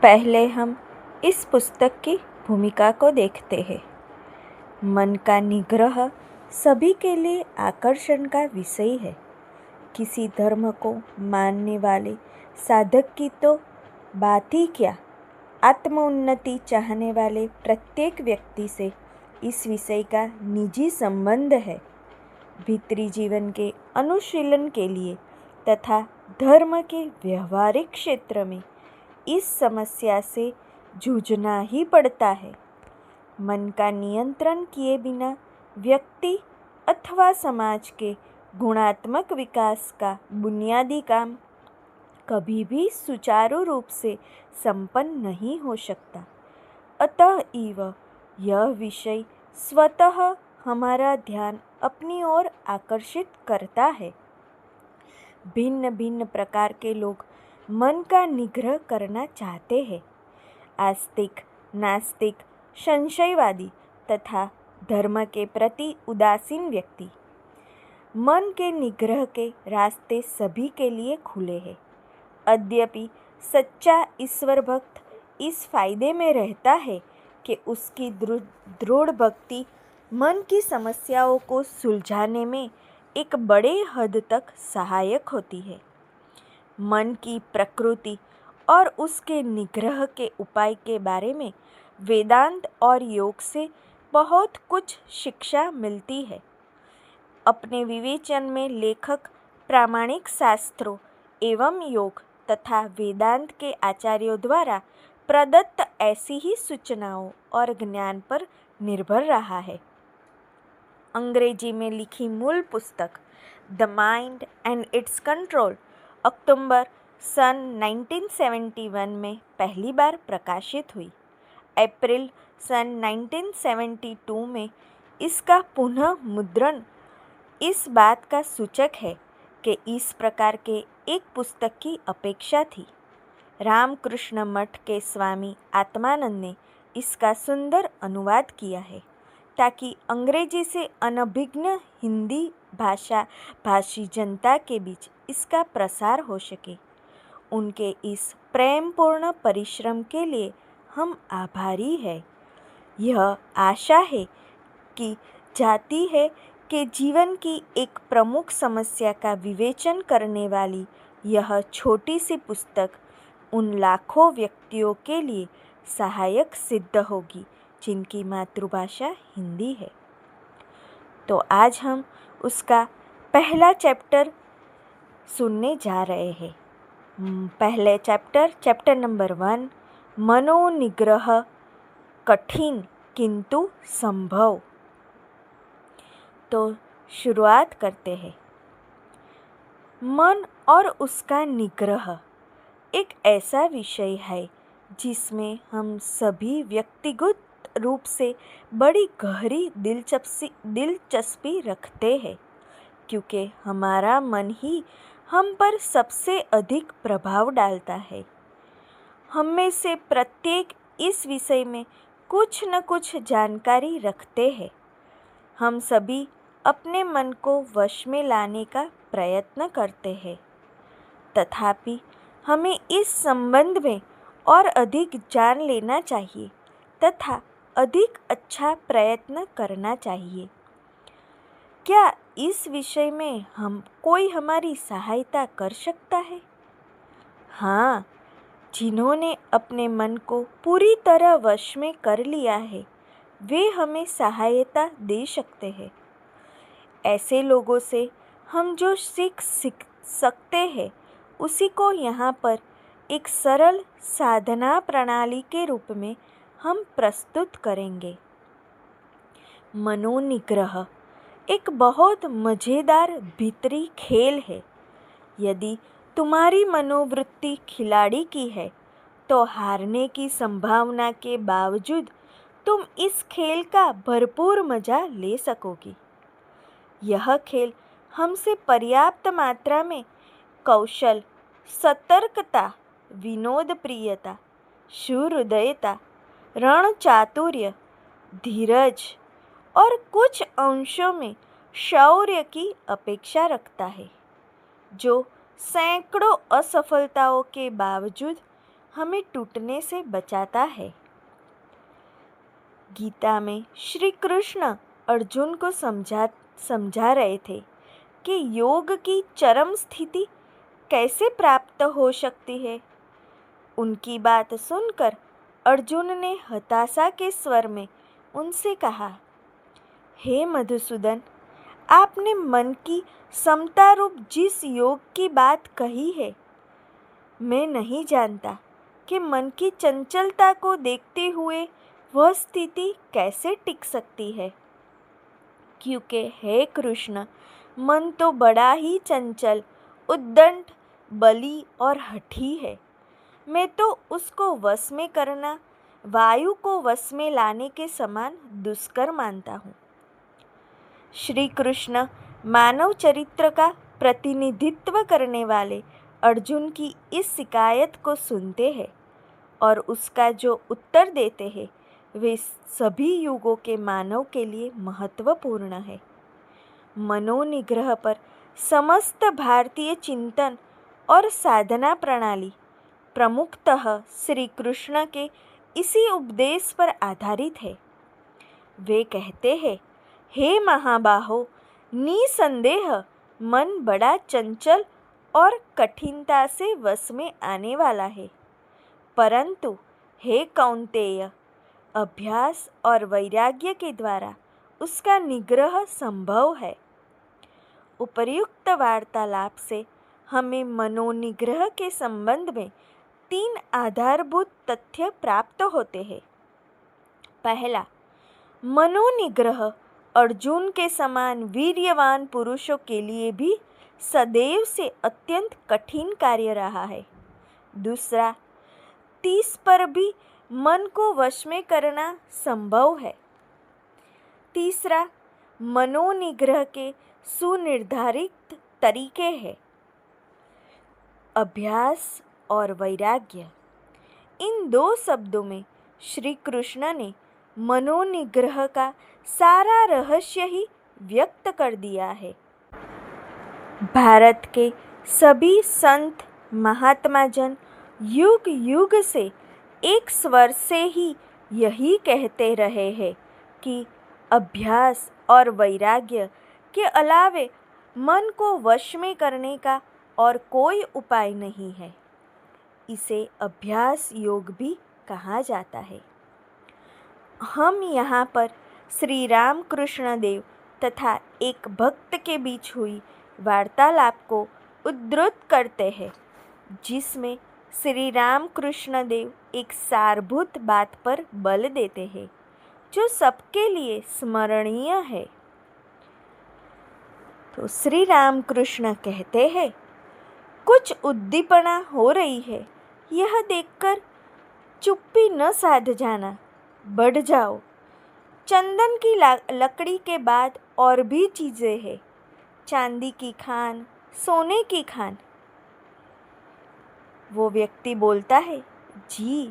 पहले हम इस पुस्तक की भूमिका को देखते हैं। मन का निग्रह सभी के लिए आकर्षण का विषय है। किसी धर्म को मानने वाले साधक की तो बात ही क्या, आत्मोन्नति चाहने वाले प्रत्येक व्यक्ति से इस विषय का निजी संबंध है। भीतरी जीवन के अनुशीलन के लिए तथा धर्म के व्यवहारिक क्षेत्र में इस समस्या से जूझना ही पड़ता है। मन का नियंत्रण किए बिना व्यक्ति अथवा समाज के गुणात्मक विकास का बुनियादी काम कभी भी सुचारू रूप से संपन्न नहीं हो सकता। अतएव यह विषय स्वतः हमारा ध्यान अपनी ओर आकर्षित करता है। भिन्न भिन्न प्रकार के लोग मन का निग्रह करना चाहते हैं। आस्तिक, नास्तिक, संशयवादी तथा धर्म के प्रति उदासीन व्यक्ति। मन के निग्रह के रास्ते सभी के लिए खुले हैं। यद्यपि सच्चा ईश्वर भक्त इस फायदे में रहता है कि उसकी दृढ़ भक्ति मन की समस्याओं को सुलझाने में एक बड़े हद तक सहायक होती है। मन की प्रकृति और उसके निग्रह के उपाय के बारे में वेदांत और योग से बहुत कुछ शिक्षा मिलती है। अपने विवेचन में लेखक प्रामाणिक शास्त्रों एवं योग तथा वेदांत के आचार्यों द्वारा प्रदत्त ऐसी ही सूचनाओं और ज्ञान पर निर्भर रहा है। अंग्रेजी में लिखी मूल पुस्तक the mind and its control अक्टूबर सन 1971 में पहली बार प्रकाशित हुई। अप्रैल सन 1972 में इसका पुनः मुद्रण इस बात का सूचक है कि इस प्रकार के एक पुस्तक की अपेक्षा थी। रामकृष्ण मठ के स्वामी आत्मानंद ने इसका सुंदर अनुवाद किया है ताकि अंग्रेजी से अनभिज्ञ हिंदी भाषी जनता के बीच इसका प्रसार हो सके। उनके इस प्रेमपूर्ण परिश्रम के लिए हम आभारी हैं। यह आशा है कि जाती है कि जीवन की एक प्रमुख समस्या का विवेचन करने वाली यह छोटी सी पुस्तक उन लाखों व्यक्तियों के लिए सहायक सिद्ध होगी जिनकी मातृभाषा हिंदी है। तो आज हम उसका पहला चैप्टर सुनने जा रहे हैं। पहले चैप्टर नंबर 1, मनोनिग्रह कठिन किंतु संभव। तो शुरुआत करते हैं। मन और उसका निग्रह एक ऐसा विषय है जिसमें हम सभी व्यक्तिगत रूप से बड़ी गहरी दिलचस्पी रखते हैं, क्योंकि हमारा मन ही हम पर सबसे अधिक प्रभाव डालता है। हम में से प्रत्येक इस विषय में कुछ न कुछ जानकारी रखते हैं। हम सभी अपने मन को वश में लाने का प्रयत्न करते हैं, तथापि हमें इस संबंध में और अधिक जान लेना चाहिए तथा अधिक अच्छा प्रयत्न करना चाहिए। क्या इस विषय में कोई हमारी सहायता कर सकता है? हाँ, जिन्होंने अपने मन को पूरी तरह वश में कर लिया है वे हमें सहायता दे सकते हैं। ऐसे लोगों से हम जो सीख सकते हैं उसी को यहाँ पर एक सरल साधना प्रणाली के रूप में हम प्रस्तुत करेंगे। मनोनिग्रह एक बहुत मज़ेदार भीतरी खेल है। यदि तुम्हारी मनोवृत्ति खिलाड़ी की है तो हारने की संभावना के बावजूद तुम इस खेल का भरपूर मज़ा ले सकोगी। यह खेल हमसे पर्याप्त मात्रा में कौशल, सतर्कता, विनोद प्रियता, सुहृदयता, रण चातुर्य, धीरज और कुछ अंशों में शौर्य की अपेक्षा रखता है, जो सैकड़ों असफलताओं के बावजूद हमें टूटने से बचाता है। गीता में श्री कृष्ण अर्जुन को समझा रहे थे कि योग की चरम स्थिति कैसे प्राप्त हो सकती है। उनकी बात सुनकर अर्जुन ने हताशा के स्वर में उनसे कहा, हे मधुसूदन, आपने मन की समता रूप जिस योग की बात कही है, मैं नहीं जानता कि मन की चंचलता को देखते हुए वह स्थिति कैसे टिक सकती है, क्योंकि हे कृष्ण, मन तो बड़ा ही चंचल, उद्दंड, बली और हठी है। मैं तो उसको वश में करना वायु को वश में लाने के समान दुष्कर मानता हूँ। श्री कृष्ण मानव चरित्र का प्रतिनिधित्व करने वाले अर्जुन की इस शिकायत को सुनते हैं और उसका जो उत्तर देते हैं वे सभी युगों के मानव के लिए महत्वपूर्ण है। मनोनिग्रह पर समस्त भारतीय चिंतन और साधना प्रणाली प्रमुखतः श्री कृष्ण के इसी उपदेश पर आधारित है। वे कहते हैं, हे महाबाहो, निसंदेह मन बड़ा चंचल और कठिनता से वश में आने वाला है, परंतु हे कौन्तेय, अभ्यास और वैराग्य के द्वारा उसका निग्रह संभव है। उपर्युक्त वार्तालाप से हमें मनोनिग्रह के संबंध में 3 आधारभूत तथ्य प्राप्त होते हैं। पहला, मनोनिग्रह अर्जुन के समान वीर्यवान पुरुषों के लिए भी सदैव से अत्यंत कठिन कार्य रहा है। दूसरा, 30 पर भी मन को वश में करना संभव है। तीसरा, मनोनिग्रह के सुनिर्धारित तरीके हैं, अभ्यास और वैराग्य। इन 2 शब्दों में श्री कृष्ण ने मनोनिग्रह का सारा रहस्य ही व्यक्त कर दिया है। भारत के सभी संत महात्मा जन युग युग से एक स्वर से ही यही कहते रहे हैं कि अभ्यास और वैराग्य के अलावे मन को वश में करने का और कोई उपाय नहीं है। इसे अभ्यास योग भी कहा जाता है। हम यहाँ पर श्री राम कृष्ण देव तथा एक भक्त के बीच हुई वार्तालाप को उद्धृत करते हैं, जिसमें श्री राम कृष्ण देव एक सारभूत बात पर बल देते हैं जो सबके लिए स्मरणीय है। तो श्री राम कृष्ण कहते हैं, कुछ उद्दीपना हो रही है, यह देखकर चुप्पी न साध जाना, बढ़ जाओ। चंदन की लकड़ी के बाद और भी चीज़ें हैं, चांदी की खान, सोने की खान। वो व्यक्ति बोलता है, जी,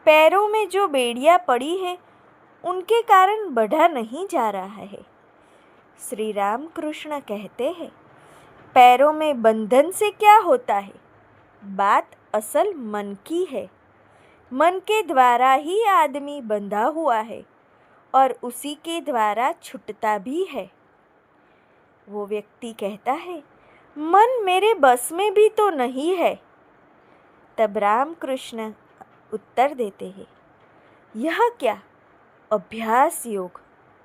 पैरों में जो बेड़ियाँ पड़ी है उनके कारण बढ़ा नहीं जा रहा है। श्री राम कृष्ण कहते हैं, पैरों में बंधन से क्या होता है, बात असल मन की है। मन के द्वारा ही आदमी बंधा हुआ है और उसी के द्वारा छूटता भी है। वो व्यक्ति कहता है, मन मेरे बस में भी तो नहीं है। तब राम कृष्ण उत्तर देते हैं, यह क्या, अभ्यास योग।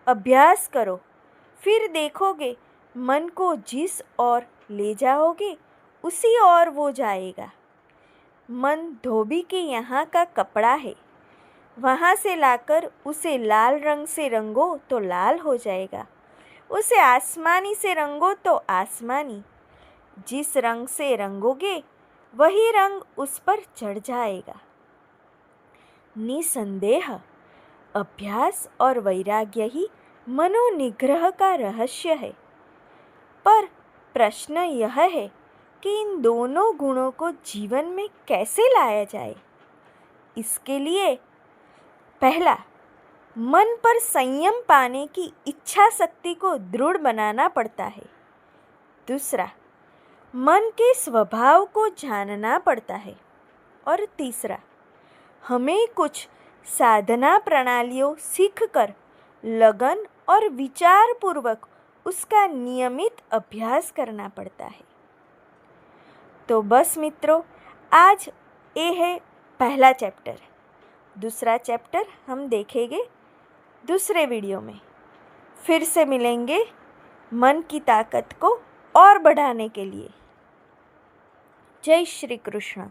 अभ्यास करो, फिर देखोगे मन को जिस ओर ले जाओगे उसी ओर वो जाएगा। मन धोबी के यहाँ का कपड़ा है, वहाँ से लाकर उसे लाल रंग से रंगो तो लाल हो जाएगा, उसे आसमानी से रंगो तो आसमानी। जिस रंग से रंगोगे वही रंग उस पर चढ़ जाएगा। निसंदेह अभ्यास और वैराग्य ही मनोनिग्रह का रहस्य है। पर प्रश्न यह है कि इन दोनों गुणों को जीवन में कैसे लाया जाए। इसके लिए पहला, मन पर संयम पाने की इच्छा शक्ति को दृढ़ बनाना पड़ता है। दूसरा, मन के स्वभाव को जानना पड़ता है। और तीसरा, हमें कुछ साधना प्रणालियों सीखकर लगन और विचारपूर्वक उसका नियमित अभ्यास करना पड़ता है। तो बस मित्रों, आज ये है पहला चैप्टर। दूसरा चैप्टर हम देखेंगे दूसरे वीडियो में। फिर से मिलेंगे मन की ताकत को और बढ़ाने के लिए। जय श्री कृष्ण।